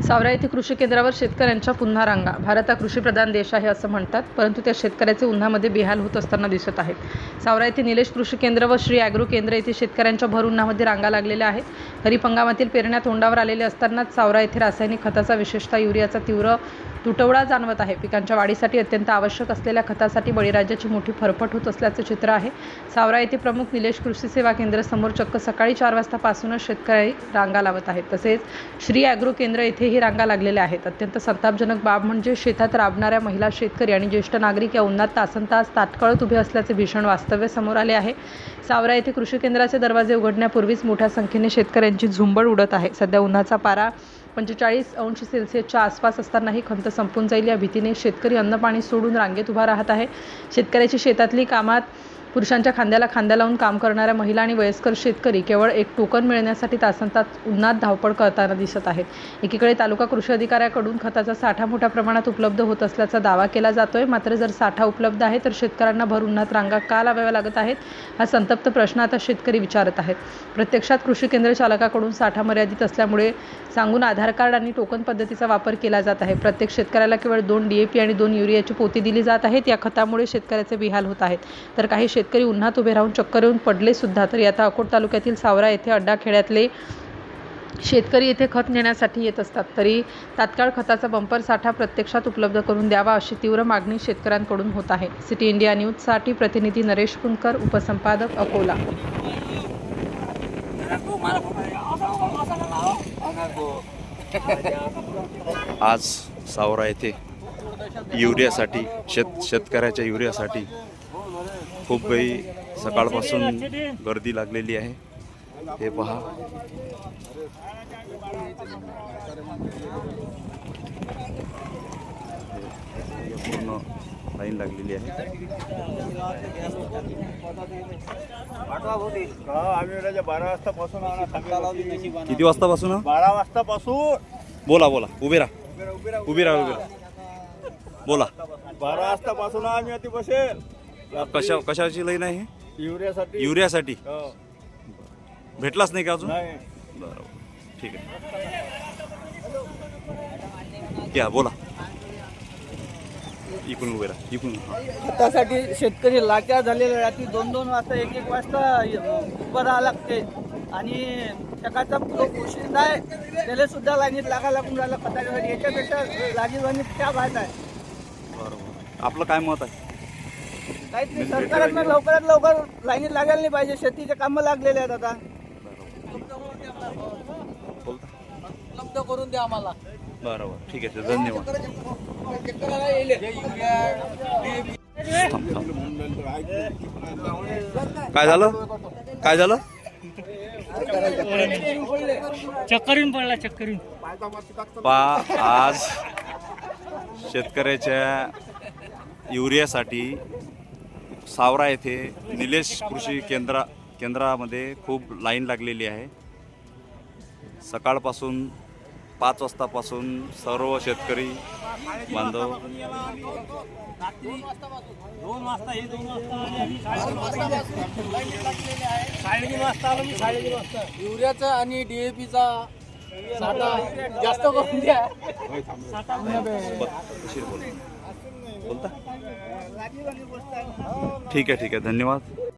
सावरा येथे कृषी केंद्रावर शेतकऱ्यांच्या पुन्हा रांगा। भारत हा कृषीप्रधान देश आहे असं म्हणतात, परंतु त्या शेतकऱ्याचे उन्हामध्ये बेहाल होत असताना दिसत आहेत। सावरा येथे निलेश कृषी केंद्र व श्री ॲग्रो केंद्र येथे शेतकऱ्यांच्या भर उन्हामध्ये रांगा लागलेल्या आहेत। खरीप हंगामातील पेरण्या तोंडावर आलेले असतानाच सावरा येथे रासायनिक खताचा विशेषतः युरियाचा तीव्र तुटवडा जाणवत आहे। पिकांच्या वाढीसाठी अत्यंत आवश्यक असलेल्या खतासाठी बळीराजाची मोठी फरफट होत असल्याचे चित्र आहे। सावरा येथे प्रमुख निलेश कृषी सेवा केंद्र समोर चक्क सकाळी 4 वाजतापासूनच शेतकरी रांगा लावत आहेत। तसेच श्री ॲग्रो केंद्र येथेही रांगा लागलेल्या आहेत। अत्यंत संतापजनक बाब म्हणजे शेतात राबणाऱ्या महिला, शेतकरी आणि ज्येष्ठ नागरिक या उन्हात तासनतास ताटकळत उभे असल्याचे भीषण वास्तव्य समोर आले आहे। सावरा येथे कृषी केंद्राचे दरवाजे उघडण्यापूर्वीच मोठ्या संख्येने शेतकऱ्यांची झुंबड उडत आहे। सध्या उन्हाचा पारा 45°C आसपास असतानाही खंत संपून जाईल या भीतीने शेतकरी अन्न पाणी सोडून रांगेत उभा राहत आहे। शेतकऱ्याची शेतातली कामात पुरुषांच्या खांद्याला खांदा लावून काम करणाऱ्या महिला आणि वयस्कर शेतकरी केवळ एक टोकन मिळण्यासाठी तासनतास उन्हात धावपळ करताना दिसत आहेत। एकीकडे तालुका कृषी अधिकाऱ्याकडून खताचा साठा मोठ्या प्रमाणात उपलब्ध होत असल्याचा दावा केला जातोय, मात्र जर साठा उपलब्ध आहे तर शेतकऱ्यांना भर उन्हात रांगा का लावाव्या लागत आहेत हा संतप्त प्रश्न आता शेतकरी विचारत आहेत। प्रत्यक्षात कृषी केंद्र चालकाकडून साठा मर्यादित असल्यामुळे सांगून आधार कार्ड आणि टोकन पद्धतीचा वापर केला जात आहे। प्रत्येक शेतकऱ्याला केवळ 2 DAP आणि 2 युरियाची पोती दिली जात आहेत। या खतामुळे शेतकऱ्याचे बेहाल होत आहेत, तर काही शेतकरी उन्हात उभे राहून चक्कर येऊन पडले सुद्धा। तरी आता अकोट तालुक्यातील सावरा येथे अड्डा खेड्यातले शेतकरी येथे खत नेण्यासाठी येत असतात, तरी तात्काळ खताचा बंपर साठा प्रत्यक्षात उपलब्ध करून द्यावा अशी तीव्र मागणी शेतकऱ्यांकडून होत आहे। सिटी इंडिया न्यूजसाठी प्रतिनिधी नरेश पुणकर, उपसंपादक अकोला। आज सावरा येथे युरियासाठी शेतकऱ्याच्या युरियासाठी खूप काही सकाळपासून गर्दी लागलेली आहे। हे पहा, पूर्ण लाईन लागलेली आहे। आम्ही 12 वाजतापासून किती वाजतापासून? 12 वाजतापासून। बोला बोला, उभे राहा बोला। 12 वाजतापासून आम्ही अति बसेल। कशाची लाईन आहे? युरियासाठी हो। भेटलाच नाही का अजून? नाही। बरोबर, ठीक आहे, क्या बोला, इकडून उभे राहा, इकडून। खतासाठी शेतकरी लाट्या झालेले, रात्री 2-2 वाजता 1-1 वाजता उभं राहावं लागते आणि टकाचा कोशिश आहे त्याला सुद्धा लाईनीत लागायला लागून राहिला खतासाठी। याच्यापेक्षा लागी लाईनीत त्या बाहेर आहे। बरोबर, आपलं काय मत आहे? काहीच नाही, सरकारनं लवकरात लवकर लाईनीत लागायला नाही पाहिजे। शेतीचे कामं लागलेले आहेत, आता उपलब्ध करून द्या आम्हाला। बरोबर, ठीक आहे, धन्यवाद। काय झालं? चक्करून पडला, चक्करून आज शेतकऱ्याच्या युरियासाठी सावरा येथे निलेश कृषी केंद्रामध्ये खूप लाईन लागलेली आहे। सकाळपासून 5 वाजतापासून सर्व शेतकरी बांधव युरियाचा आणि DAPचा साठा जास्त करून द्या। बोलता, ठीक आहे, धन्यवाद।